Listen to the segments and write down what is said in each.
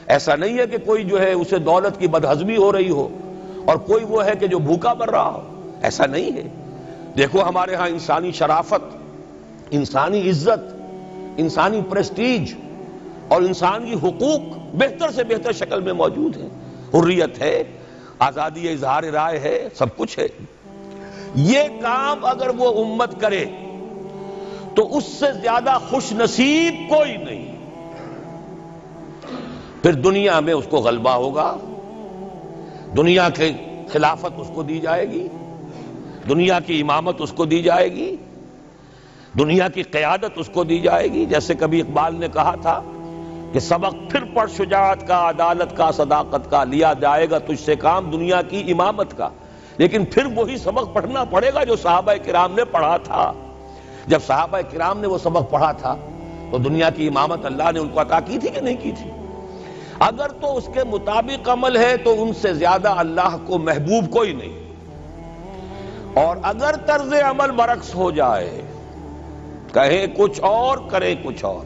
ایسا نہیں ہے کہ کوئی جو ہے اسے دولت کی بدہضمی ہو رہی ہو اور کوئی وہ ہے کہ جو بھوکا مر رہا ہو، ایسا نہیں ہے۔ دیکھو ہمارے ہاں انسانی شرافت، انسانی عزت، انسانی پریسٹیج اور انسانی حقوق بہتر سے بہتر شکل میں موجود ہیں، حریت ہے، آزادی اظہار رائے ہے، سب کچھ ہے۔ یہ کام اگر وہ امت کرے تو اس سے زیادہ خوش نصیب کوئی نہیں۔ پھر دنیا میں اس کو غلبہ ہوگا، دنیا کی خلافت اس کو دی جائے گی، دنیا کی امامت اس کو دی جائے گی، دنیا کی قیادت اس کو دی جائے گی۔ جیسے کبھی اقبال نے کہا تھا کہ سبق پھر پڑھ شجاعت کا، عدالت کا، صداقت کا، لیا جائے گا تجھ سے کام دنیا کی امامت کا۔ لیکن پھر وہی سبق پڑھنا پڑے گا جو صحابہ کرام نے پڑھا تھا۔ جب صحابہ کرام نے وہ سبق پڑھا تھا تو دنیا کی امامت اللہ نے ان کو عطا کی تھی کہ نہیں کی تھی؟ اگر تو اس کے مطابق عمل ہے تو ان سے زیادہ اللہ کو محبوب کوئی نہیں، اور اگر طرز عمل برعکس ہو جائے، کہیں کچھ اور کریں کچھ اور،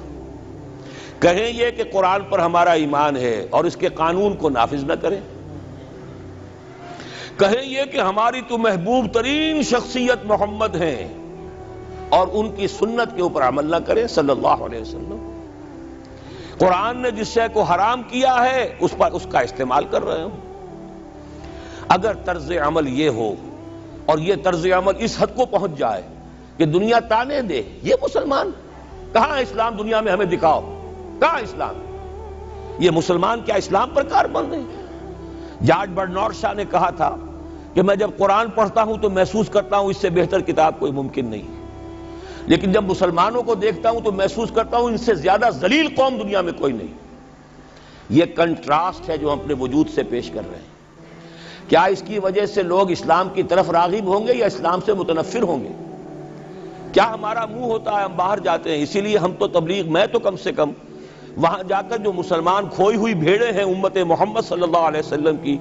کہیں یہ کہ قرآن پر ہمارا ایمان ہے اور اس کے قانون کو نافذ نہ کریں، کہیں یہ کہ ہماری تو محبوب ترین شخصیت محمد ہیں اور ان کی سنت کے اوپر عمل نہ کریں صلی اللہ علیہ وسلم، قرآن نے جس شے کو حرام کیا ہے اس پر اس کا استعمال کر رہے ہوں، اگر طرز عمل یہ ہو اور یہ طرز عمل اس حد کو پہنچ جائے کہ دنیا تانے دے یہ مسلمان کہاں اسلام، دنیا میں ہمیں دکھاؤ کہاں اسلام، یہ مسلمان کیا اسلام پر کار بن رہے ہیں؟ جارج برنارڈ شاہ نے کہا تھا کہ میں جب قرآن پڑھتا ہوں تو محسوس کرتا ہوں اس سے بہتر کتاب کوئی ممکن نہیں، لیکن جب مسلمانوں کو دیکھتا ہوں تو محسوس کرتا ہوں ان سے زیادہ ذلیل قوم دنیا میں کوئی نہیں۔ یہ کنٹراسٹ ہے جو ہم اپنے وجود سے پیش کر رہے ہیں۔ کیا اس کی وجہ سے لوگ اسلام کی طرف راغب ہوں گے یا اسلام سے متنفر ہوں گے؟ کیا ہمارا منہ ہوتا ہے ہم باہر جاتے ہیں؟ اسی لیے ہم تو تبلیغ، میں تو کم سے کم وہاں جا کر جو مسلمان کھوئی ہوئی بھیڑیں ہیں امت محمد صلی اللہ علیہ وسلم کی،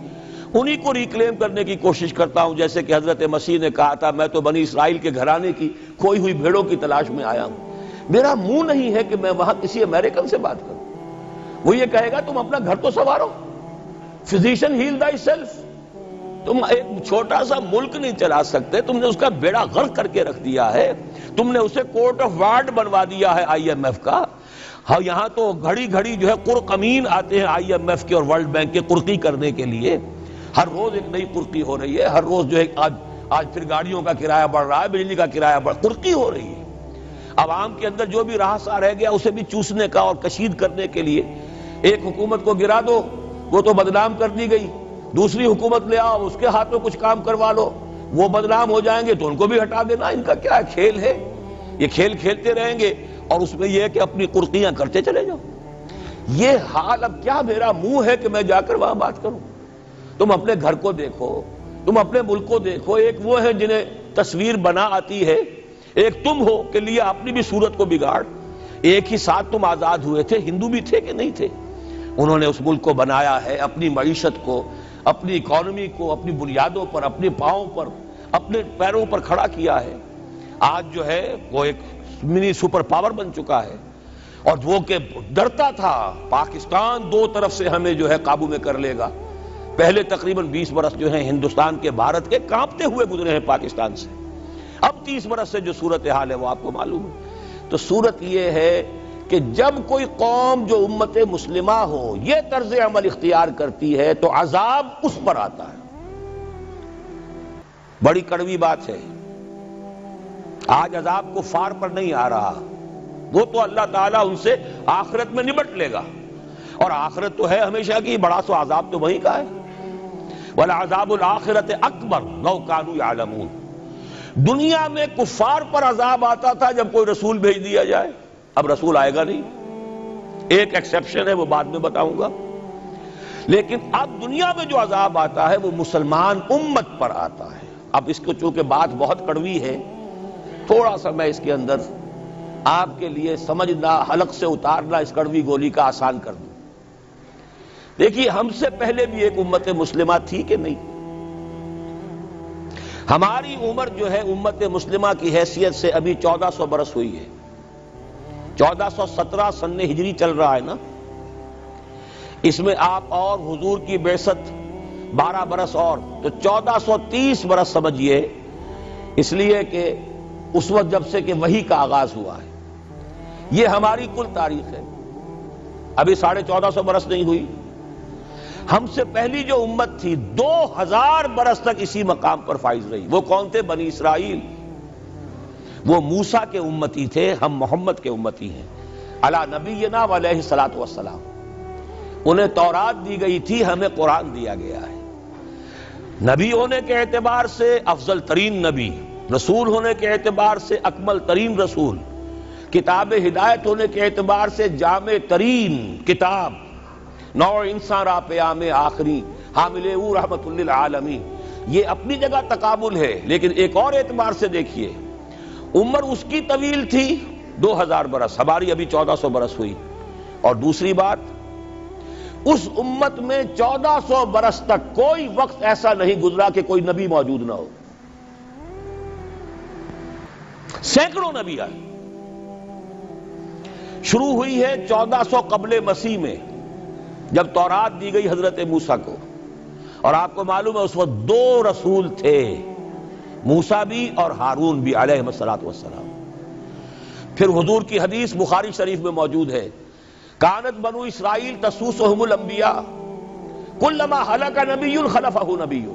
انہی کو ریکلیم کرنے کی کوشش کرتا ہوں، جیسے کہ حضرت مسیح نے کہا تھا میں تو بنی اسرائیل کے گھرانے کی کھوئی ہوئی بھیڑوں کی تلاش میں آیا ہوں۔ میرا منہ نہیں ہے کہ میں وہاں کسی امریکن سے بات کروں، وہ یہ کہے گا تم اپنا گھر تو سنوارو، فزیشن ہیل تھائی سیلف، تم ایک چھوٹا سا ملک نہیں چلا سکتے، تم نے اس کا بیڑا غرق کر کے رکھ دیا ہے، تم نے اسے کورٹ آف وارڈ بنوا دیا ہے آئی ایم ایف کا۔ ہاں یہاں تو گھڑی گھڑی جو ہے قرقمین آتے ہیں آئی ایم ایف کے اور ورلڈ بینک کے قرقی کرنے کے لیے، ہر روز ایک نئی قرقی ہو رہی ہے، ہر روز جو ہے آج پھر گاڑیوں کا کرایہ بڑھ رہا ہے، بجلی کا کرایہ قرقی ہو رہی ہے۔ عوام کے اندر جو بھی راہسا رہ گیا اسے بھی چوسنے کا اور کشید کرنے کے لیے ایک حکومت کو گرا دو وہ تو بدنام کر دی گئی، دوسری حکومت لے آؤ اس کے ہاتھ میں کچھ کام کروا لو، وہ بدنام ہو جائیں گے تو ان کو بھی ہٹا دینا۔ ان کا کیا کھیل ہے؟ یہ کھیل کھیلتے رہیں گے اور اس میں یہ ہے کہ اپنی قرقیاں کرتے چلے جاؤ۔ یہ حال اب کیا میرا منہ ہے کہ میں جا کر وہاں بات کروں؟ تم اپنے گھر کو دیکھو، تم اپنے ملک کو دیکھو، ایک وہ ہے جنہیں تصویر بنا آتی ہے، ایک تم ہو کہ لیا اپنی بھی صورت کو بگاڑ۔ ایک ہی ساتھ تم آزاد ہوئے تھے، ہندو بھی تھے کہ نہیں تھے؟ انہوں نے اس ملک کو بنایا ہے، اپنی معیشت کو، اپنی اکانومی کو اپنی بنیادوں پر، اپنے پاؤں پر، اپنے پیروں پر کھڑا کیا ہے۔ آج جو ہے وہ ایک منی سپر پاور بن چکا ہے، اور وہ کہ ڈرتا تھا پاکستان دو طرف سے ہمیں جو ہے قابو میں کر لے گا۔ پہلے تقریباً 20 برس جو ہیں ہندوستان کے، بھارت کے کانپتے ہوئے گزرے ہیں پاکستان سے، اب 30 برس سے جو صورتحال ہے وہ آپ کو معلوم ہے۔ تو صورت یہ ہے کہ جب کوئی قوم جو امت مسلمہ ہو یہ طرز عمل اختیار کرتی ہے تو عذاب اس پر آتا ہے۔ بڑی کڑوی بات ہے، آج عذاب کفار پر نہیں آ رہا، وہ تو اللہ تعالیٰ ان سے آخرت میں نبٹ لے گا، اور آخرت تو ہے ہمیشہ کی، بڑا سو عذاب تو وہیں کا ہے۔ وَلَعَذَابُ الْآخِرَةِ أَكْبَرُ لَوْ كَانُوا يَعْلَمُونَ۔ دنیا میں کفار پر عذاب آتا تھا جب کوئی رسول بھیج دیا جائے، اب رسول آئے گا نہیں، ایک ایکسیپشن ہے وہ بعد میں بتاؤں گا، لیکن اب دنیا میں جو عذاب آتا ہے وہ مسلمان امت پر آتا ہے۔ اب اس کو چونکہ بات بہت کڑوی ہے، تھوڑا سا میں اس کے اندر آپ کے لیے سمجھنا، حلق سے اتارنا اس کڑوی گولی کا آسان کر دوں۔ دیکھیے ہم سے پہلے بھی ایک امت مسلمہ تھی کہ نہیں؟ ہماری عمر جو ہے امت مسلمہ کی حیثیت سے ابھی 1400 برس ہوئی ہے، 1417 سن ہجری چل رہا ہے نا۔ اس میں آپ اور حضور کی بعثت 12 برس اور، تو 1430 برس سمجھیے، اس لیے کہ اس وقت جب سے کہ وحی کا آغاز ہوا ہے۔ یہ ہماری کل تاریخ ہے، ابھی 1450 برس نہیں ہوئی۔ ہم سے پہلی جو امت تھی 2000 برس تک اسی مقام پر فائز رہی۔ وہ کون تھے؟ بنی اسرائیل۔ وہ موسیٰ کے امتی تھے، ہم محمد کے امتی ہیں علی نبینا علیہ الصلوۃ والسلام۔ انہیں تورات دی گئی تھی، ہمیں قرآن دیا گیا ہے۔ نبی ہونے کے اعتبار سے افضل ترین نبی، رسول ہونے کے اعتبار سے اکمل ترین رسول، کتاب ہدایت ہونے کے اعتبار سے جامع ترین کتاب، نوع انسان را پیام آخری حامل او رحمت للعالمین۔ یہ اپنی جگہ تقابل ہے، لیکن ایک اور اعتبار سے دیکھیے، عمر اس کی طویل تھی 2000 برس، ہماری ابھی 1400 برس ہوئی۔ اور دوسری بات، اس امت میں 1400 برس تک کوئی وقت ایسا نہیں گزرا کہ کوئی نبی موجود نہ ہو۔ سینکڑوں نبی آئے۔ شروع ہوئی ہے 1400 قبل مسیح میں، جب تورات دی گئی حضرت موسیٰ کو، اور آپ کو معلوم ہے اس وقت 2 رسول تھے، موسیٰ بھی اور ہارون بھی علیہ الصلوۃ والسلام۔ پھر حضور کی حدیث بخاری شریف میں موجود ہے، کانت بنو اسرائیل تسوسهم الانبیاء کلما ہلک نبی خلفہ نبی۔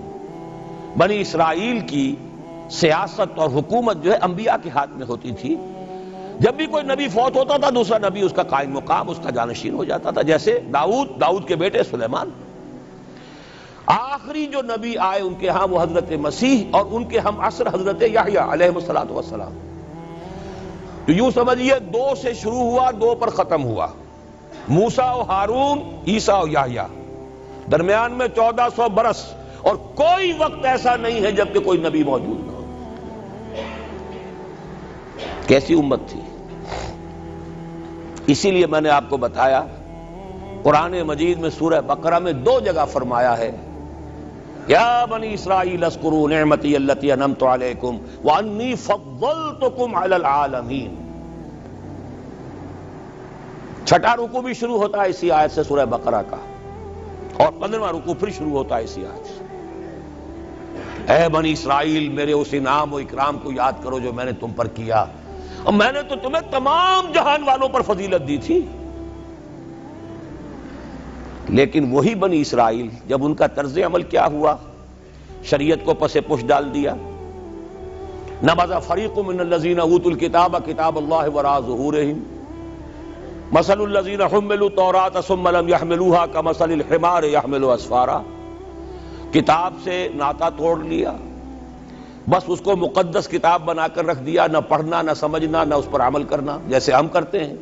بنی اسرائیل کی سیاست اور حکومت جو ہے انبیاء کے ہاتھ میں ہوتی تھی۔ جب بھی کوئی نبی فوت ہوتا تھا دوسرا نبی اس کا قائم مقام، اس کا جانشین ہو جاتا تھا، جیسے داؤد کے بیٹے سلیمان۔ آخری جو نبی آئے ان کے ہاں وہ حضرت مسیح، اور ان کے ہم عصر حضرت یحییٰ علیہ الصلوۃ والسلام۔ تو یوں سمجھیے 2 سے شروع ہوا، 2 پر ختم ہوا، موسیٰ و ہارون، عیسیٰ و یحییٰ، درمیان میں 1400 برس، اور کوئی وقت ایسا نہیں ہے جب کہ کوئی نبی موجود نہ ہو۔ کیسی امت تھی! اسی لیے میں نے آپ کو بتایا، قرآن مجید میں سورہ بقرہ میں 2 جگہ فرمایا ہے، یا بنی اسرائیل اذکروا نعمتی التی انعمت علیکم وانی فضلتکم علی العالمین۔ چھٹا رکوع بھی شروع ہوتا ہے اسی آیت سے سورہ بقرہ کا، اور 15واں رکوع پھر شروع ہوتا ہے اسی آیت سے۔ اے بنی اسرائیل، میرے اس انعام و اکرام کو یاد کرو جو میں نے تم پر کیا، اور میں نے تو تمہیں تمام جہان والوں پر فضیلت دی تھی۔ لیکن وہی بنی اسرائیل، جب ان کا طرز عمل کیا ہوا، شریعت کو پس پش ڈال دیا۔ نبذ فریق من الذین اوتوا الکتاب کتاب اللہ وراء ظہورہم مثل الذین حملوا التوراۃ ثم لم يحملوها كمثل الحمار يحمل اسفارا۔ کتاب سے ناطا توڑ لیا، بس اس کو مقدس کتاب بنا کر رکھ دیا، نہ پڑھنا، نہ سمجھنا، نہ اس پر عمل کرنا، جیسے ہم کرتے ہیں۔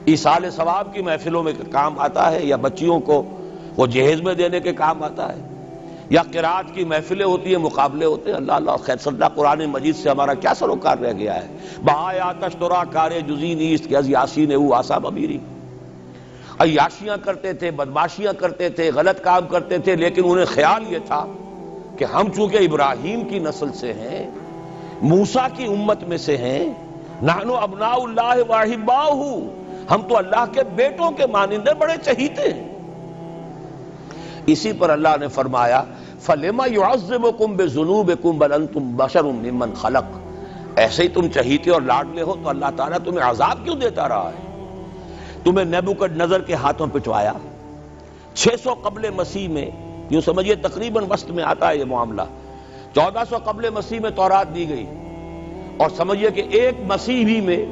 ایصال ثواب کی محفلوں میں کام آتا ہے، یا بچیوں کو وہ جہیز میں دینے کے کام آتا ہے، یا قرات کی محفلیں ہوتی ہیں، مقابلے ہوتے ہیں۔ اللہ اللہ خیر صدہ قرآن مجید سے ہمارا کیا سروکار رہ گیا ہے۔ بہایا تشترا کار جزی نیست کہ از یاسین او آسا بمیری۔ عیاشیاں کرتے تھے، بدماشیاں کرتے تھے، غلط کام کرتے تھے، لیکن انہیں خیال یہ تھا کہ ہم چونکہ ابراہیم کی نسل سے ہیں، موسیٰ کی امت میں سے ہیں، نحن ابناء اللہ واحباؤہ، ہم تو اللہ کے بیٹوں کے مانند ہیں، بڑے چہیتے ہیں۔ اسی پر اللہ نے فرمایا فَلِمَ يُعَذِّبُكُمْ بِذُنُوبِكُمْ بَلْ أَنْتُمْ بَشَرٌ مِّمَّنْ خَلَقَ۔ ایسے ہی تم چہیتے اور لاڈلے ہو تو اللہ تعالیٰ تمہیں عذاب کیوں دیتا رہا ہے؟ تمہیں نیبوکڈنیزر کے ہاتھوں پٹوایا 600 قبل مسیح میں، یوں سمجھیے تقریباً وسط میں آتا ہے یہ معاملہ۔ 1400 قبل مسیح میں تورات دی گئی، اور سمجھیے کہ ایک مسیحی میں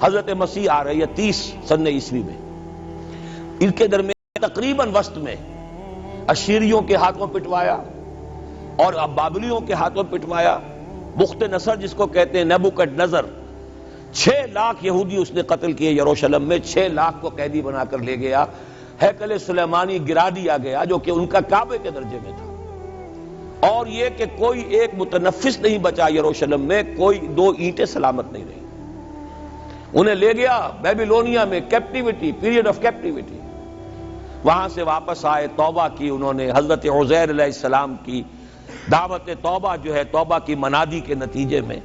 حضرت مسیح آ رہی ہے 30 سن عیسوی میں، ان کے درمیان تقریباً وسط میں اشیریوں کے ہاتھوں پٹوایا اور بابلیوں کے ہاتھوں پٹوایا۔ بخت نصر جس کو کہتے ہیں، نیبوکڈنیزر، 6 لاکھ یہودی اس نے قتل کیے یروشلم میں، 6 لاکھ کو قیدی بنا کر لے گیا۔ ہیکل سلیمانی گرا دیا گیا جو کہ ان کا کعبے کے درجے میں تھا، اور یہ کہ کوئی ایک متنفس نہیں بچا یروشلم میں، کوئی 2 اینٹیں سلامت نہیں رہی۔ انہیں لے گیا بیبیلونیا میں، کیپٹیوٹی، پیریڈ آف کیپٹیوٹی۔ وہاں سے واپس آئے، توبہ کی انہوں نے، حضرت عزیر علیہ السلام کی دعوت توبہ جو ہے، توبہ کی منادی کے نتیجے میں،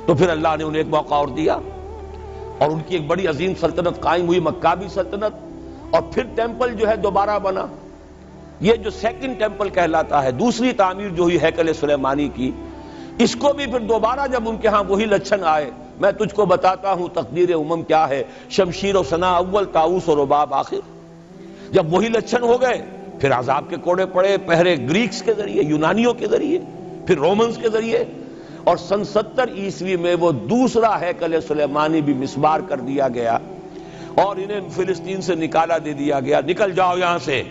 تو پھر اللہ نے انہیں ایک موقع اور دیا، اور ان کی ایک بڑی عظیم سلطنت قائم ہوئی، مکابی سلطنت، اور پھر ٹیمپل جو ہے دوبارہ بنا. یہ جو سیکنڈ ٹیمپل کہلاتا ہے، دوسری تعمیر جو ہوئی ہیکل سلیمانی کی، اس کو بھی پھر دوبارہ جب ان کے ہاں وہی لچھن آئے، میں تجھ کو بتاتا ہوں تقدیر امم کیا ہے، شمشیر و ثنا اول، طاؤس و رباب آخر. جب وہی لچھن ہو گئے پھر عذاب کے کوڑے پڑے، پہلے گریکس کے ذریعے، یونانیوں کے ذریعے، پھر رومنز کے ذریعے، اور سن 70 عیسوی میں وہ دوسرا ہیکل سلیمانی بھی مسمار کر دیا گیا اور انہیں فلسطین سے نکالا دے دیا گیا. نکل جاؤ یہاں سے.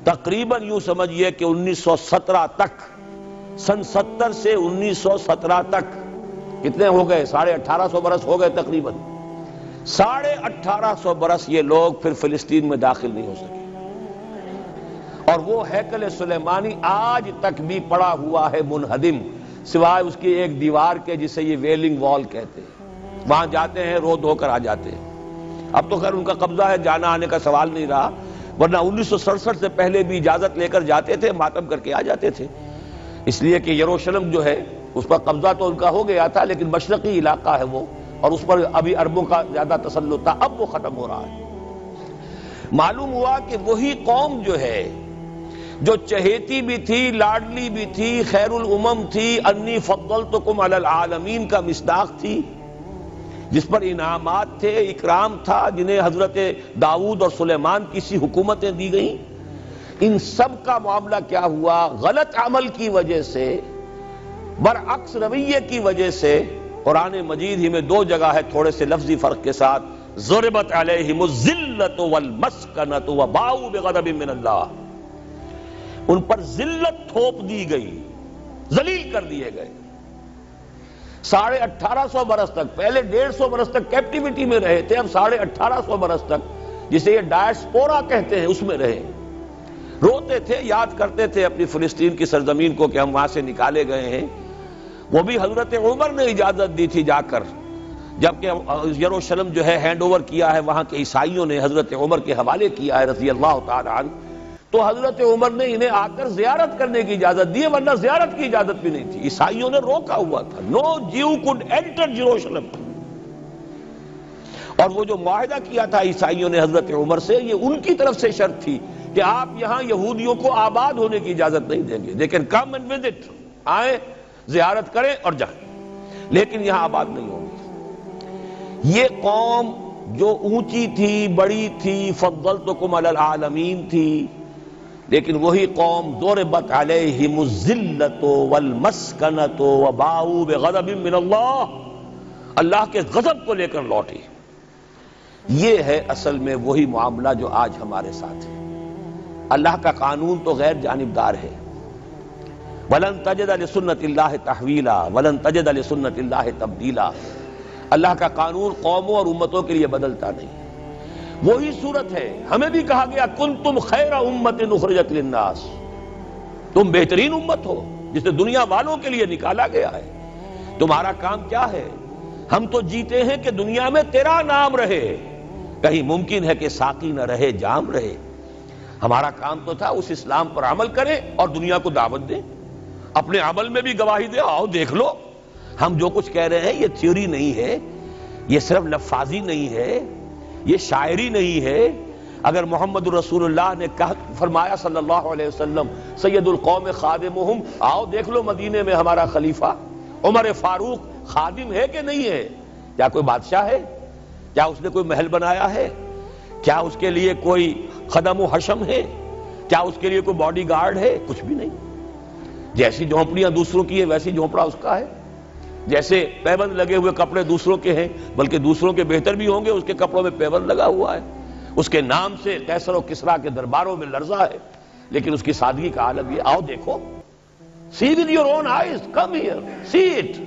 تقریباً یوں سمجھئے کہ 1917 تک، سن 70 سے 1917 تک کتنے ہو گئے؟ 1850 برس ہو گئے تقریباً. 1850 برس یہ لوگ پھر فلسطین میں داخل نہیں ہو سکے، اور وہ ہیکل سلیمانی آج تک بھی پڑا ہوا ہے منہدم، سوائے اس کی ایک دیوار کے جسے یہ ویلنگ وال کہتے ہیں. وہاں جاتے ہیں، رو دھو کر آ جاتے ہیں. اب تو خیر ان کا قبضہ ہے، جانا آنے کا سوال نہیں رہا، ورنہ 1967 سے پہلے بھی اجازت لے کر جاتے تھے، ماتم کر کے آ جاتے تھے. اس لیے کہ یروشلم جو ہے اس پر قبضہ تو ان کا ہو گیا تھا، لیکن مشرقی علاقہ ہے وہ، اور اس پر ابھی عربوں کا زیادہ تسلط تھا. اب وہ ختم ہو رہا ہے. معلوم ہوا کہ وہی قوم جو ہے، جو چہیتی بھی تھی، لاڈلی بھی تھی، خیر الامم تھی، انی فضلتکم علی العالمین کا مصداق تھی، جس پر انعامات تھے، اکرام تھا، جنہیں حضرت داؤد اور سلیمان کی سی حکومتیں دی گئیں، ان سب کا معاملہ کیا ہوا؟ غلط عمل کی وجہ سے، برعکس رویے کی وجہ سے. قرآن مجید ہی میں 2 جگہ ہے تھوڑے سے لفظی فرق کے ساتھ، ضربت علیہم الذلۃ والمسکنۃ وباؤوا بغضب من اللہ. ان پر ذلت تھوپ دی گئی، ذلیل کر دیے گئے. 1850 برس تک، پہلے 150 برس تک کیپٹیوٹی میں رہے تھے، اب 1850 برس تک جسے یہ ڈائسپورا کہتے ہیں اس میں رہے. روتے تھے، یاد کرتے تھے اپنی فلسطین کی سرزمین کو کہ ہم وہاں سے نکالے گئے ہیں. وہ بھی حضرت عمر نے اجازت دی تھی جا کر، جبکہ یروشلم جو ہے ہینڈ اوور کیا ہے وہاں کے عیسائیوں نے، حضرت عمر کے حوالے کیا ہے رضی اللہ تعالی عنہ، تو حضرت عمر نے انہیں آ کر زیارت کرنے کی اجازت دی، ورنہ زیارت کی اجازت بھی نہیں تھی. عیسائیوں نے روکا ہوا تھا، نو جیو کوڈ انٹر جیروشلم. اور وہ جو معاہدہ کیا تھا عیسائیوں نے حضرت عمر سے، یہ ان کی طرف سے شرط تھی کہ آپ یہاں یہودیوں کو آباد ہونے کی اجازت نہیں دیں گے، لیکن کم اینڈ وزٹ، آئیں، زیارت کریں اور جائیں، لیکن یہاں آباد نہیں ہوں گے. یہ قوم جو اونچی تھی، بڑی تھی، فضلتکم علی العالمین تھی، لیکن وہی قوم ضربت علیہم الذلۃ والمسکنۃ وباؤوا بغضب من اللہ، اللہ کے غضب کو لے کر لوٹی. یہ ہے اصل میں وہی معاملہ جو آج ہمارے ساتھ ہے. اللہ کا قانون تو غیر جانبدار ہے. وَلَن تَجِدَ لِسُنَّتِ اللَّهِ تَحْوِيلًا وَلَن تَجِدَ لِسُنَّتِ اللَّهِ تَبْدِيلًا. اللہ کا قانون قوموں اور امتوں کے لیے بدلتا نہیں. وہی صورت ہے. ہمیں بھی کہا گیا کنتم خیر امت اخرجت للناس، تم بہترین امت ہو جسے دنیا والوں کے لیے نکالا گیا ہے. تمہارا کام کیا ہے؟ ہم تو جیتے ہیں کہ دنیا میں تیرا نام رہے. کہیں ممکن ہے کہ ساقی نہ رہے، جام رہے. ہمارا کام تو تھا اس اسلام پر عمل کریں اور دنیا کو دعوت دیں، اپنے عمل میں بھی گواہی دے، آؤ دیکھ لو ہم جو کچھ کہہ رہے ہیں یہ تھیوری نہیں ہے، یہ صرف لفاظی نہیں ہے، یہ شاعری نہیں ہے. اگر محمد رسول اللہ نے فرمایا صلی اللہ علیہ وسلم سید القوم خادمہم، آؤ دیکھ لو مدینے میں ہمارا خلیفہ عمر فاروق خادم ہے کہ نہیں ہے؟ کیا کوئی بادشاہ ہے؟ کیا اس نے کوئی محل بنایا ہے؟ کیا اس کے لیے کوئی خدم و حشم ہے؟ کیا اس کے لیے کوئی باڈی گارڈ ہے؟ کچھ بھی نہیں. جیسی جھونپڑیاں دوسروں کی ہیں ویسی جھونپڑا اس کا ہے. جیسے پیبند لگے ہوئے کپڑے دوسروں کے ہیں، بلکہ دوسروں کے بہتر بھی ہوں گے، اس کے کپڑوں میں پیبند لگا ہوا ہے. اس کے نام سے قیصر و کسریٰ کے درباروں میں لرزہ ہے، لیکن اس کی سادگی کا عالم یہ. آؤ دیکھو، see with your own eyes, come here, see it.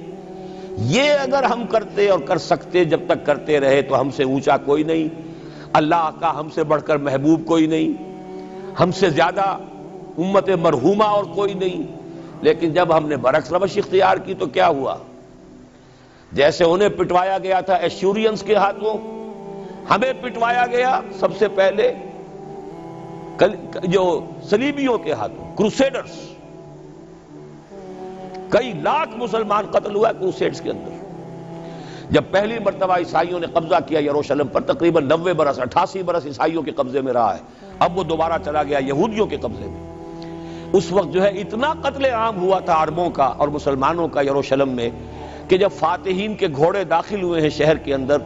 یہ اگر ہم کرتے اور کر سکتے، جب تک کرتے رہے تو ہم سے اونچا کوئی نہیں، اللہ کا ہم سے بڑھ کر محبوب کوئی نہیں، ہم سے زیادہ امت مرحومہ اور کوئی نہیں. لیکن جب ہم نے برعکس روش اختیار کی تو کیا ہوا؟ جیسے انہیں پٹوایا گیا تھا ایشورینز کے ہاتھوں، ہمیں پٹوایا گیا سب سے پہلے جو صلیبیوں کے ہاتھوں، کروسیڈرز. کئی لاکھ مسلمان قتل ہوا کروسیڈز کے اندر. جب پہلی مرتبہ عیسائیوں نے قبضہ کیا یروشلم پر، تقریباً 90 برس 88 برس عیسائیوں کے قبضے میں رہا ہے، اب وہ دوبارہ چلا گیا یہودیوں کے قبضے میں۔ اس وقت جو ہے اتنا قتل عام ہوا تھا عربوں کا اور مسلمانوں کا یروشلم میں کہ جب فاتحین کے گھوڑے داخل ہوئے ہیں شہر کے اندر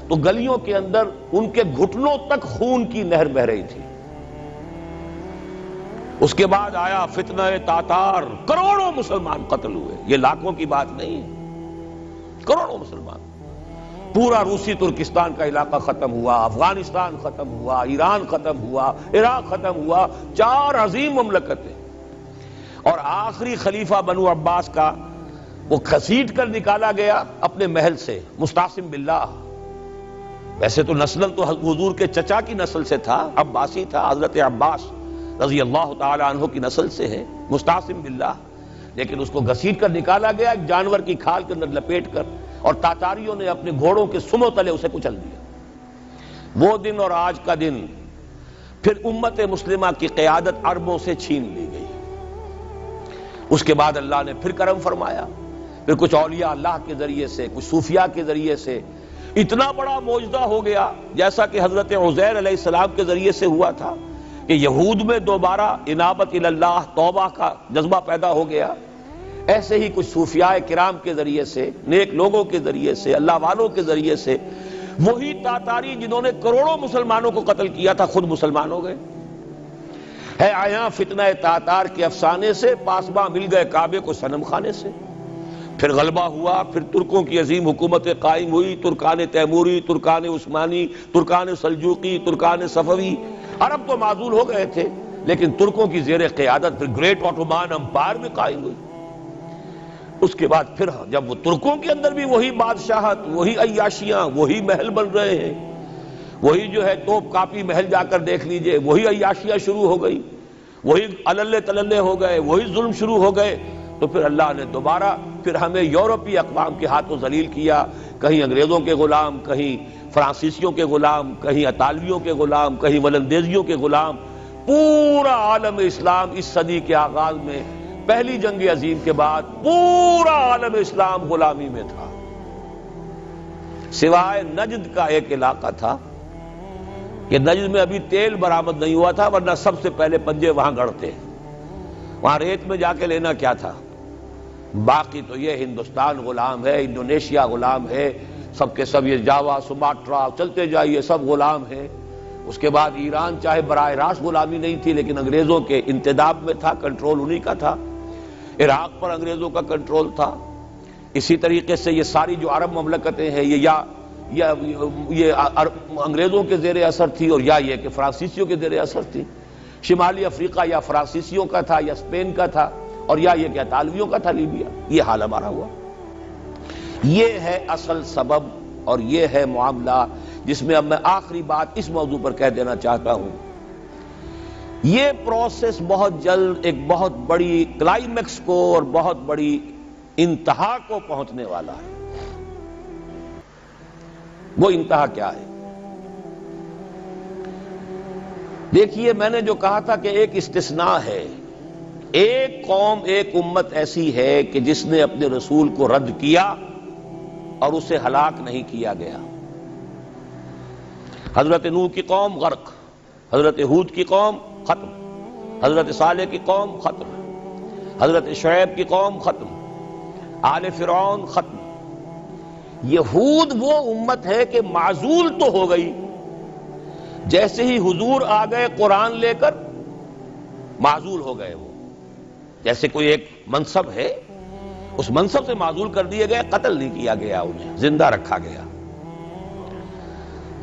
تو گلیوں کے اندر ان کے گھٹنوں تک خون کی نہر بہہ رہی تھی۔ اس کے بعد آیا فتنہ تاتار، کروڑوں مسلمان قتل ہوئے، یہ لاکھوں کی بات نہیں ہے، کروڑوں مسلمان۔ پورا روسی ترکستان کا علاقہ ختم ہوا، افغانستان ختم ہوا، ایران ختم ہوا، عراق ختم ہوا، 4 عظیم مملکتیں۔ اور آخری خلیفہ بنو عباس کا وہ گھسیٹ کر نکالا گیا اپنے محل سے، مستعصم باللہ۔ ویسے تو نسل تو حضور کے چچا کی نسل سے تھا، عباسی تھا، حضرت عباس رضی اللہ تعالی عنہ کی نسل سے ہے، مستعصم باللہ، لیکن اس کو گھسیٹ کر نکالا گیا ایک جانور کی کھال کے اندر لپیٹ کر، اور تاتاریوں نے اپنے گھوڑوں کے سموں تلے اسے کچل دیا۔ وہ دن اور آج کا دن پھر امت مسلمہ کی قیادت عربوں سے چھین لی گئی۔ اس کے بعد اللہ نے پھر کرم فرمایا، پھر کچھ اولیاء اللہ کے ذریعے سے، کچھ صوفیاء کے ذریعے سے اتنا بڑا معجزہ ہو گیا، جیسا کہ حضرت عزیر علیہ السلام کے ذریعے سے ہوا تھا کہ یہود میں دوبارہ انابت اللہ، توبہ کا جذبہ پیدا ہو گیا۔ ایسے ہی کچھ صوفیاء کرام کے ذریعے سے، نیک لوگوں کے ذریعے سے، اللہ والوں کے ذریعے سے، وہی تاتاری جنہوں نے کروڑوں مسلمانوں کو قتل کیا تھا خود مسلمان ہو گئے۔ ہے آیا فتنہ تاتار کے افسانے سے، پاسباں مل گئے کعبے کو صنم خانے سے۔ پھر غلبہ ہوا، پھر ترکوں کی عظیم حکومت قائم ہوئی، ترکان تیموری، Terken Usmani, Terken Seljuqi, Terken صفوی۔ عرب تو معزول ہو گئے تھے، لیکن ترکوں کی زیر قیادت پھر گریٹ آٹومان امپائر بھی قائم ہوئی۔ اس کے بعد پھر جب وہ ترکوں کے اندر بھی وہی بادشاہت، وہی عیاشیاں، وہی محل بن رہے ہیں، وہی جو ہے توپ کاپی محل جا کر دیکھ لیجئے، وہی عیاشیاں شروع ہو گئی، وہی اللے تللے ہو گئے، وہی ظلم شروع ہو گئے، تو پھر اللہ نے دوبارہ پھر ہمیں یورپی اقوام کے ہاتھوں ذلیل کیا، کہیں انگریزوں کے غلام، کہیں فرانسیسیوں کے غلام، کہیں اطالویوں کے غلام، کہیں ولندیزیوں کے غلام۔ پورا عالم اسلام اس صدی کے آغاز میں پہلی جنگ عظیم کے بعد پورا عالم اسلام غلامی میں تھا، سوائے نجد کا ایک علاقہ تھا کہ نجد میں ابھی تیل برآمد نہیں ہوا تھا، ورنہ سب سے پہلے پنجے وہاں گڑتے، وہاں ریت میں جا کے لینا کیا تھا۔ باقی تو یہ ہندوستان غلام ہے، انڈونیشیا غلام ہے، سب کے سب یہ جاوا، سماٹرا، چلتے جائیے سب غلام ہیں۔ اس کے بعد ایران چاہے براہ راست غلامی نہیں تھی لیکن انگریزوں کے انتداب میں تھا، کنٹرول انہی کا تھا۔ عراق پر انگریزوں کا کنٹرول تھا۔ اسی طریقے سے یہ ساری جو عرب مملکتیں ہیں یہ انگریزوں کے زیر اثر تھی، اور یا یہ کہ فرانسیسیوں کے زیر اثر تھی۔ شمالی افریقہ یا فرانسیسیوں کا تھا یا اسپین کا تھا، اور یا یہ کہ اطالویوں کا تھا لیبیا۔ یہ حال ہمارا ہوا۔ یہ ہے اصل سبب اور یہ ہے معاملہ جس میں اب میں آخری بات اس موضوع پر کہہ دینا چاہتا ہوں۔ یہ پروسیس بہت جلد ایک بہت بڑی کلائمیکس کو اور بہت بڑی انتہا کو پہنچنے والا ہے۔ وہ انتہا کیا ہے؟ دیکھیے، میں نے جو کہا تھا کہ ایک استثناء ہے، ایک قوم، ایک امت ایسی ہے کہ جس نے اپنے رسول کو رد کیا اور اسے ہلاک نہیں کیا گیا۔ حضرت نوح کی قوم غرق، حضرت ہود کی قوم ختم، حضرت صالح کی قوم ختم، حضرت شعیب کی قوم ختم، آل فرعون ختم۔ یہود وہ امت ہے کہ معزول تو ہو گئی، جیسے ہی حضور آ گئے قرآن لے کر معزول ہو گئے۔ وہ جیسے کوئی ایک منصب ہے، اس منصب سے معزول کر دیے گئے، قتل نہیں کیا گیا، انہیں زندہ رکھا گیا۔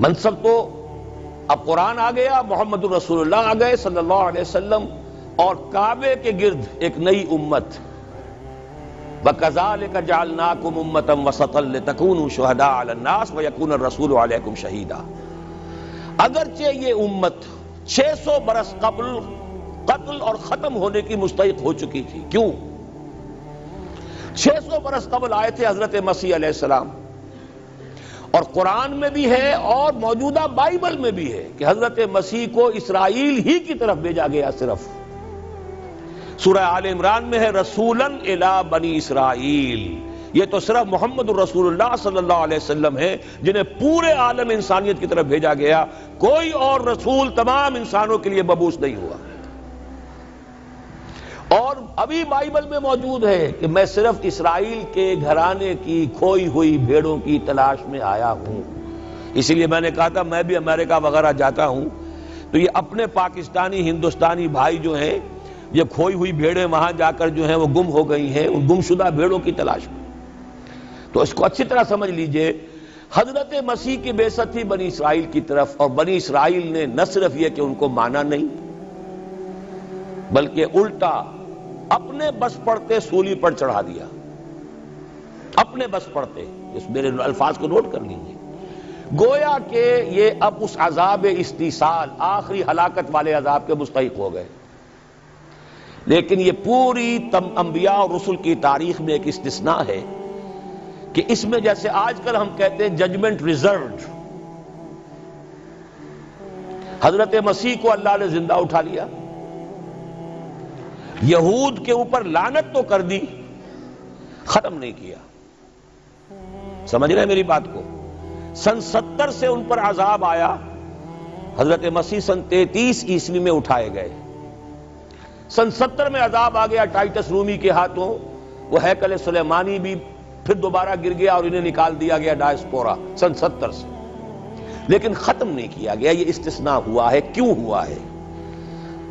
منصب تو اب قرآن آ گیا، محمد رسول اللہ آ گئے صلی اللہ علیہ وسلم، اور کعبے کے گرد ایک نئی امت۔ وَكَذَلِكَ جَعَلْنَاكُمْ أُمَّةً وَسَطًا لِتَكُونُوا شُهَدَاءَ عَلَى النَّاسِ وَيَكُونَ الرَّسُولُ عَلَيْكُمْ شَهِيدًا۔ اگرچہ یہ امت 600 برس قبل قتل اور ختم ہونے کی مستحق ہو چکی تھی۔ کیوں؟ 600 برس قبل آئے تھے حضرت مسیح علیہ السلام، اور قرآن میں بھی ہے اور موجودہ بائبل میں بھی ہے کہ حضرت مسیح کو اسرائیل ہی کی طرف بھیجا گیا۔ صرف سورہ آل عمران میں ہے رسولاً الی بنی اسرائیل، یہ تو صرف محمد الرسول اللہ صلی اللہ علیہ وسلم ہے جنہیں پورے عالم انسانیت کی طرف بھیجا گیا. کوئی اور رسول تمام انسانوں کے لیے مبعوث نہیں ہوا. اور ابھی بائبل میں موجود ہے کہ میں صرف اسرائیل کے گھرانے کی کھوئی ہوئی بھیڑوں کی تلاش میں آیا ہوں. اسی لیے میں نے کہا تھا میں بھی امریکہ وغیرہ جاتا ہوں تو یہ اپنے پاکستانی ہندوستانی بھائی جو ہیں یہ کھوئی ہوئی بھیڑیں وہاں جا کر جو ہیں وہ گم ہو گئی ہیں، ان گم شدہ بھیڑوں کی تلاش میں. تو اس کو اچھی طرح سمجھ لیجئے، حضرت مسیح کی بعثت تھی بنی اسرائیل کی طرف، اور بنی اسرائیل نے نہ صرف یہ کہ ان کو مانا نہیں بلکہ الٹا اپنے بس پڑتے سولی پر چڑھا دیا. اپنے بس پڑتے، اس میرے الفاظ کو نوٹ کر لیجئے. گویا کہ یہ اب اس عذاب استیصال، آخری ہلاکت والے عذاب کے مستحق ہو گئے. لیکن یہ پوری انبیاء اور رسل کی تاریخ میں ایک استثناء ہے کہ اس میں جیسے آج کل ہم کہتے ہیں ججمنٹ ریزروڈ، حضرت مسیح کو اللہ نے زندہ اٹھا لیا، یہود کے اوپر لعنت تو کر دی، ختم نہیں کیا. سمجھ رہے ہیں میری بات کو؟ سن 70 سے ان پر عذاب آیا، حضرت مسیح سن 33 عیسوی میں اٹھائے گئے. سن 70 میں عذاب آ گیا ٹائٹس رومی کے ہاتھوں، وہ ہیکل سلیمانی بھی پھر دوبارہ گر گیا اور انہیں نکال دیا گیا ڈائسپورا سن 70 سے. لیکن ختم نہیں کیا گیا. یہ استثناء ہوا ہے. کیوں ہوا ہے؟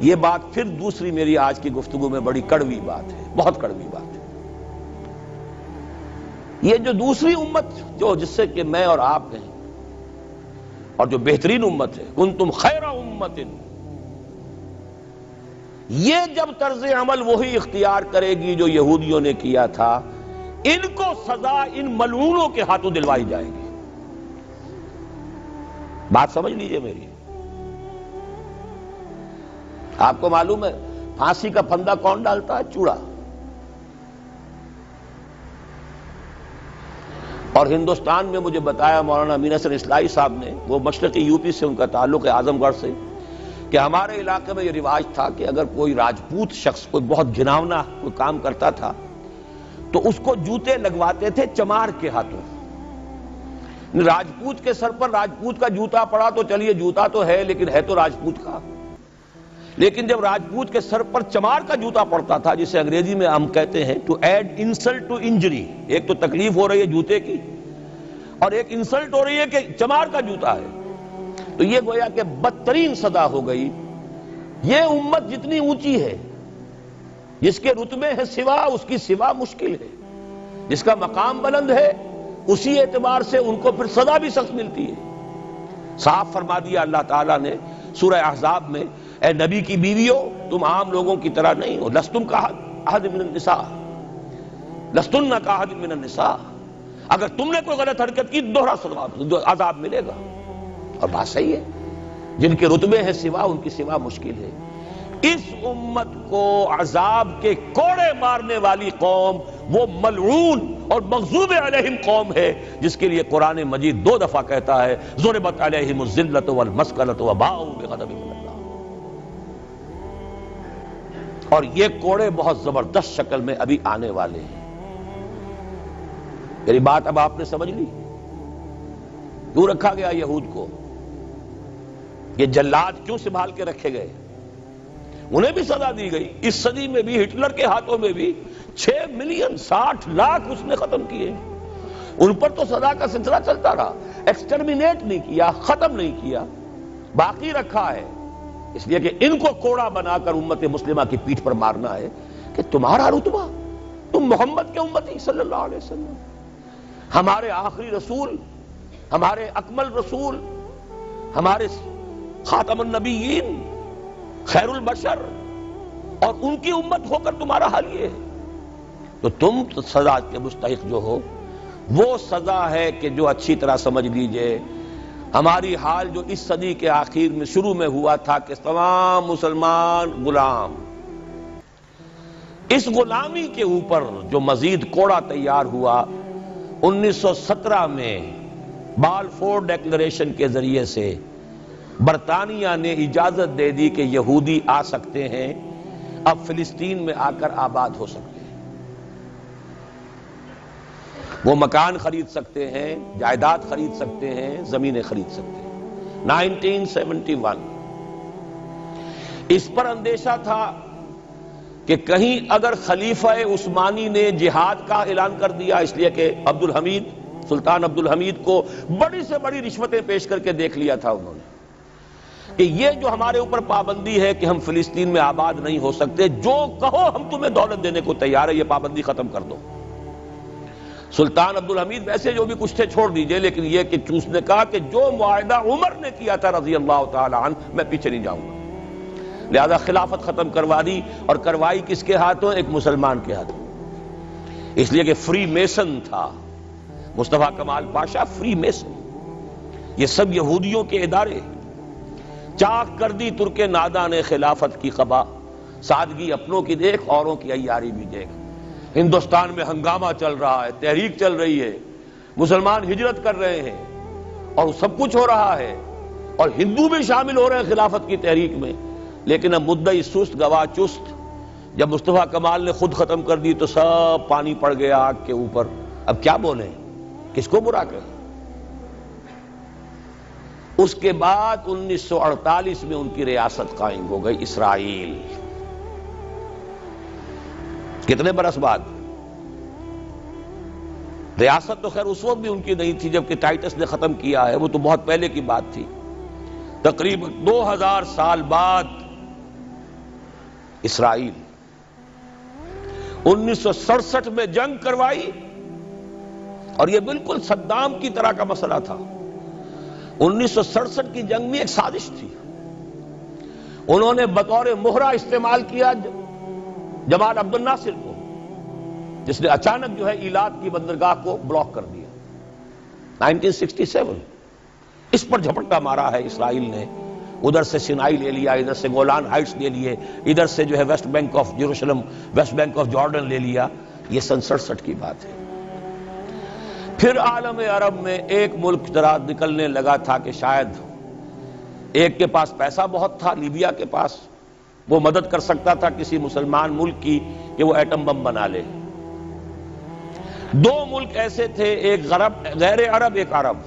یہ بات پھر دوسری میری آج کی گفتگو میں بڑی کڑوی بات ہے، بہت کڑوی بات ہے. یہ جو دوسری امت جو جس سے کہ میں اور آپ ہیں، اور جو بہترین امت ہے، کنتم خیر امت، یہ جب طرز عمل وہی اختیار کرے گی جو یہودیوں نے کیا تھا، ان کو سزا ان ملعونوں کے ہاتھوں دلوائی جائے گی. بات سمجھ لیجئے میری. آپ کو معلوم ہے پھانسی کا پھندا کون ڈالتا ہے؟ چوڑا. اور ہندوستان میں مجھے بتایا مولانا امین حسن اصلاحی صاحب نے، وہ مشرقی یو پی سے ان کا تعلق ہے، اعظم گڑھ سے، کہ ہمارے علاقے میں یہ رواج تھا کہ اگر کوئی راجپوت شخص کوئی بہت گھناؤنا کوئی کام کرتا تھا تو اس کو جوتے لگواتے تھے چمار کے ہاتھوں. راجپوت کے سر پر راجپوت کا جوتا پڑا تو چلیے جوتا تو ہے لیکن ہے تو راجپوت کا. لیکن جب راجپوت کے سر پر چمار کا جوتا پڑتا تھا، جسے انگریزی میں ہم کہتے ہیں to add insult to injury, ایک تو تکلیف ہو رہی ہے جوتے کی اور ایک انسلٹ ہو رہی ہے کہ چمار کا جوتا ہے، تو یہ گویا کہ بدترین سزا ہو گئی. یہ امت جتنی اونچی ہے، جس کے رتبے ہے سوا، اس کی سوا مشکل ہے. جس کا مقام بلند ہے اسی اعتبار سے ان کو پھر سزا بھی سخت ملتی ہے. صاف فرما دیا اللہ تعالیٰ نے سورہ احزاب میں، اے نبی کی بیویوں تم عام لوگوں کی طرح نہیں ہو، لستم کاحد من النساء، لستن کاحد من النساء. اگر تم نے کوئی غلط حرکت کی دوہرا عذاب ملے گا. اور بات صحیح ہے، جن کے رتبے ہیں سوا ان کی سوا مشکل ہے. اس امت کو عذاب کے کوڑے مارنے والی قوم وہ ملعون اور مغضوب علیہم قوم ہے، جس کے لیے قرآن مجید 2 دفعہ کہتا ہے ضربت علیہم الذلۃ والمسکنۃ وباؤوا بغضب من اللہ. اور یہ کوڑے بہت زبردست شکل میں ابھی آنے والے ہیں. میری بات اب آپ نے سمجھ لی؟ کیوں رکھا گیا یہود کو؟ یہ جلاد کیوں سنبھال کے رکھے گئے؟ انہیں بھی سزا دی گئی. اس صدی میں بھی ہٹلر کے ہاتھوں میں بھی 6 ملین 60 لاکھ اس نے ختم کیے. ان پر تو سزا کا سلسلہ چلتا رہا، ایکسٹرمینیٹ نہیں کیا، ختم نہیں کیا، باقی رکھا ہے. اس لیے کہ ان کو کوڑا بنا کر امت مسلمہ کی پیٹھ پر مارنا ہے کہ تمہارا رتبہ، تم محمد کے امتی صلی اللہ علیہ وسلم، ہمارے آخری رسول، ہمارے اکمل رسول، ہمارے خاتم النبیین، خیر البشر، اور ان کی امت ہو کر تمہارا حال یہ ہے. تو تم سزا کے مستحق جو ہو، وہ سزا ہے کہ جو اچھی طرح سمجھ لیجئے ہماری حال جو اس صدی کے آخر میں شروع میں ہوا تھا کہ تمام مسلمان غلام، اس غلامی کے اوپر جو مزید کوڑا تیار ہوا 1917 میں بالفور ڈیکلریشن کے ذریعے سے برطانیہ نے اجازت دے دی کہ یہودی آ سکتے ہیں، اب فلسطین میں آ کر آباد ہو سکتے ہیں. وہ مکان خرید سکتے ہیں، جائیداد خرید سکتے ہیں، زمینیں خرید سکتے ہیں۔ 1971 اس پر اندیشہ تھا کہ کہیں اگر خلیفہ عثمانی نے جہاد کا اعلان کر دیا، اس لیے کہ سلطان عبد الحمید کو بڑی سے بڑی رشوتیں پیش کر کے دیکھ لیا تھا انہوں نے، کہ یہ جو ہمارے اوپر پابندی ہے کہ ہم فلسطین میں آباد نہیں ہو سکتے، جو کہو ہم تمہیں دولت دینے کو تیار ہے، یہ پابندی ختم کر دو۔ سلطان عبد الحمید ویسے جو بھی کچھ تھے چھوڑ دیجئے، لیکن یہ کہ اس نے کہا کہ جو معاہدہ عمر نے کیا تھا رضی اللہ تعالی عنہ، میں پیچھے نہیں جاؤں گا، لہذا خلافت ختم کروا دی۔ اور کروائی کس کے ہاتھوں؟ ایک مسلمان کے ہاتھوں، اس لیے کہ فری میسن تھا مصطفیٰ کمال پاشا، فری میسن، یہ سب یہودیوں کے ادارے۔ چاک کر دی ترک ناداں نے خلافت کی قبا، سادگی اپنوں کی دیکھ اوروں کی عیاری بھی دیکھ۔ ہندوستان میں ہنگامہ چل رہا ہے، تحریک چل رہی ہے، مسلمان ہجرت کر رہے ہیں اور سب کچھ ہو رہا ہے، اور ہندو بھی شامل ہو رہے ہیں خلافت کی تحریک میں، لیکن اب مدعی سست گواہ چست۔ جب مصطفیٰ کمال نے خود ختم کر دی تو سب پانی پڑ گیا آگ کے اوپر۔ اب کیا بولیں، کس کو برا کہیں؟ اس کے بعد 1948 میں ان کی ریاست قائم ہو گئی اسرائیل۔ کتنے برس بعد؟ ریاست تو خیر اس وقت بھی ان کی نہیں تھی جبکہ ٹائٹس نے ختم کیا ہے، وہ تو بہت پہلے کی بات تھی۔ تقریباً 2000 سال بعد اسرائیل 1967 میں جنگ کروائی، اور یہ بالکل صدام کی طرح کا مسئلہ تھا۔ 1967 کی جنگ میں ایک سازش تھی، انہوں نے بطور مہرہ استعمال کیا جمال عبد الناصر کو، جس نے اچانک جو ہے ایلات کی بندرگاہ کو بلاک کر دیا۔ 1967 اس پر جھپٹا مارا ہے اسرائیل نے، ادھر سے سینائی لے لیا، ادھر سے گولان ہائٹس لے لیے، ادھر سے جو ہے West Bank of Jerusalem, West Bank of Jordan لے لیا۔ یہ 67 کی بات ہے۔ پھر عالم عرب میں ایک ملک ذرا نکلنے لگا تھا کہ شاید ایک کے پاس پیسہ بہت تھا، لیبیا کے پاس، وہ مدد کر سکتا تھا کسی مسلمان ملک کی کہ وہ ایٹم بم بنا لے۔ دو ملک ایسے تھے، ایک غیر عرب، ایک عرب۔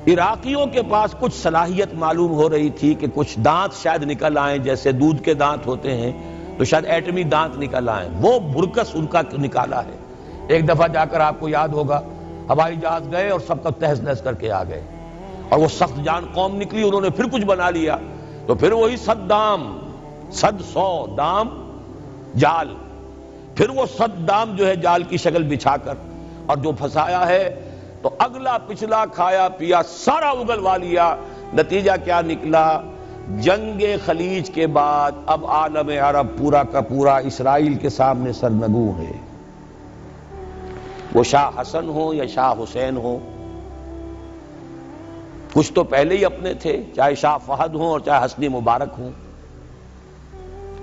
عراقیوں کے پاس کچھ صلاحیت معلوم ہو رہی تھی کہ کچھ دانت شاید نکل آئیں، جیسے دودھ کے دانت ہوتے ہیں تو شاید ایٹمی دانت نکل آئیں، وہ بھرکس ان کا نکالا ہے۔ ایک دفعہ جا کر آپ کو یاد ہوگا ہوائی جہاز گئے اور سب کا تہس نہس کر کے آ گئے، اور وہ سخت جان قوم نکلی، انہوں نے پھر کچھ بنا لیا، تو پھر وہی 100 دام جال، پھر وہ 100 دام جو ہے جال کی شکل بچھا کر، اور جو پھنسایا ہے تو اگلا پچھلا کھایا پیا سارا اگلوا لیا۔ نتیجہ کیا نکلا؟ جنگ خلیج کے بعد اب عالم عرب پورا کا پورا اسرائیل کے سامنے سرنگوں ہے، وہ شاہ حسن ہو یا شاہ حسین ہو، کچھ تو پہلے ہی اپنے تھے، چاہے شاہ فہد ہوں اور چاہے حسنی مبارک ہوں،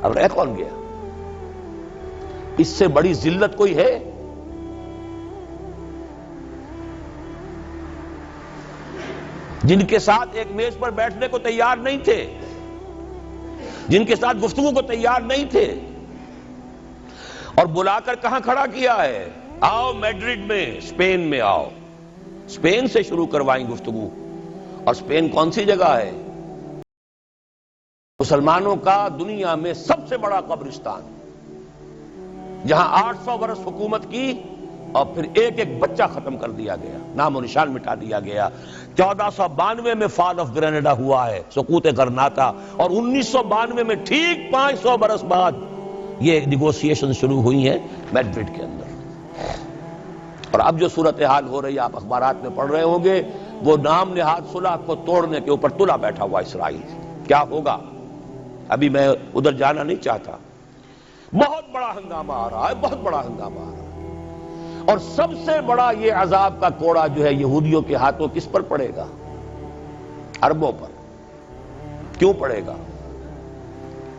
اب رہ کون گیا؟ اس سے بڑی ذلت کوئی ہے؟ جن کے ساتھ ایک میز پر بیٹھنے کو تیار نہیں تھے، جن کے ساتھ گفتگو کو تیار نہیں تھے، اور بلا کر کہاں کھڑا کیا ہے؟ آؤ میڈرڈ میں، اسپین میں آؤ، اسپین سے شروع کروائیں گفتگو۔ اور اسپین کون سی جگہ ہے؟ مسلمانوں کا دنیا میں سب سے بڑا قبرستان، جہاں 800 برس حکومت کی اور پھر ایک ایک بچہ ختم کر دیا گیا، نام و نشان مٹا دیا گیا۔ 1492 میں فال آف گرینیڈا ہوا ہے، سقوط غرناطہ، اور 1992 میں ٹھیک 500 برس بعد یہ نیگوسیشن شروع ہوئی ہیں میڈرڈ کے اندر۔ اور اب جو صورتحال ہو رہی ہے، آپ اخبارات میں پڑھ رہے ہوں گے، وہ نام نہاد صلح کو توڑنے کے اوپر تلا بیٹھا ہوا اسرائیل۔ کیا ہوگا؟ ابھی میں ادھر جانا نہیں چاہتا۔ بہت بڑا ہنگامہ آ رہا ہے، بہت بڑا ہنگامہ آ رہا ہے، اور سب سے بڑا یہ عذاب کا کوڑا جو ہے یہودیوں کے ہاتھوں کس پر پڑے گا؟ عربوں پر۔ کیوں پڑے گا؟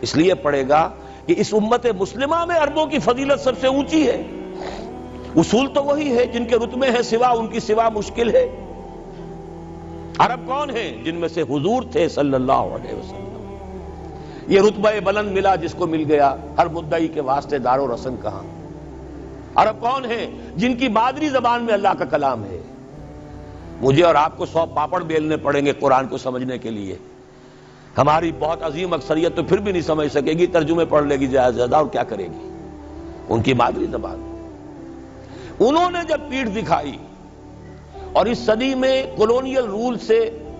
اس لیے پڑے گا کہ اس امت مسلمہ میں عربوں کی فضیلت سب سے اونچی ہے، اصول تو وہی ہے، جن کے رتبے ہیں سوا ان کی سوا مشکل ہے۔ عرب کون ہیں؟ جن میں سے حضور تھے صلی اللہ علیہ وسلم۔ یہ رتبہ بلند ملا جس کو مل گیا، ہر مدعی کے واسطے دار و رسن کہاں؟ عرب کون ہیں؟ جن کی مادری زبان میں اللہ کا کلام ہے۔ مجھے اور آپ کو 100 پاپڑ بیلنے پڑیں گے قرآن کو سمجھنے کے لیے، ہماری بہت عظیم اکثریت تو پھر بھی نہیں سمجھ سکے گی، ترجمے پڑھ لے گی زیادہ، اور کیا کرے گی؟ ان کی مادری زبان۔ انہوں نے جب پیٹھ دکھائی اور اس صدی میں کولونیل رول سے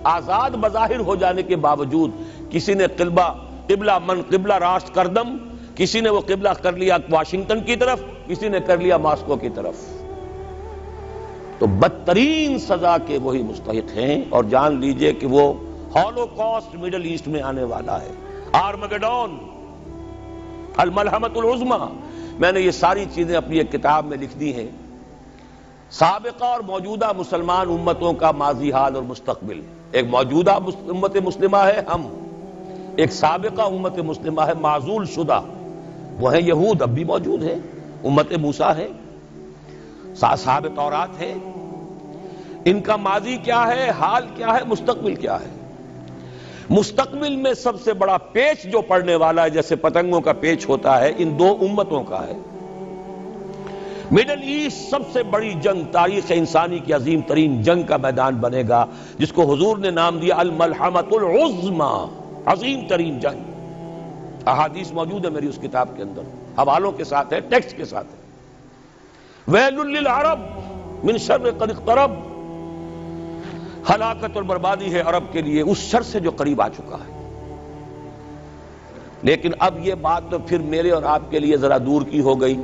آزاد بظاہر ہو جانے کے باوجود کسی نے قبلہ راست کردم، کسی نے وہ قبلہ کر لیا واشنگٹن کی طرف، کسی نے کر لیا ماسکو کی طرف، تو بدترین سزا کے وہی مستحق ہیں۔ اور جان لیجئے کہ وہ ہولوکاسٹ مڈل ایسٹ میں آنے والا ہے، آرمگڈون، الملحمۃ العظمیٰ۔ میں نے یہ ساری چیزیں اپنی ایک کتاب میں لکھ دی ہیں، سابقہ اور موجودہ مسلمان امتوں کا ماضی، حال اور مستقبل۔ ایک موجودہ امت مسلمہ ہے ہم، ایک سابقہ امت مسلمہ ہے معزول شدہ، وہ ہیں یہود، اب بھی موجود ہیں، امت موسیٰ ہے، صاحب تورات ہے۔ ان کا ماضی کیا ہے، حال کیا ہے، مستقبل کیا ہے؟ مستقبل میں سب سے بڑا پیچ جو پڑنے والا ہے، جیسے پتنگوں کا پیچ ہوتا ہے، ان دو امتوں کا ہے۔ مڈل ایسٹ سب سے بڑی جنگ، تاریخ انسانی کی عظیم ترین جنگ کا میدان بنے گا، جس کو حضور نے نام دیا الملحمۃ العظمیٰ، عظیم ترین جنگ۔ احادیث موجود ہے میری اس کتاب کے اندر، حوالوں کے ساتھ ہے، ٹیکسٹ کے ساتھ ہے۔ ویل للعرب من شر قد اقترب، ہلاکت اور بربادی ہے عرب کے لیے اس شر سے جو قریب آ چکا ہے۔ لیکن اب یہ بات تو پھر میرے اور آپ کے لیے ذرا دور کی ہو گئی۔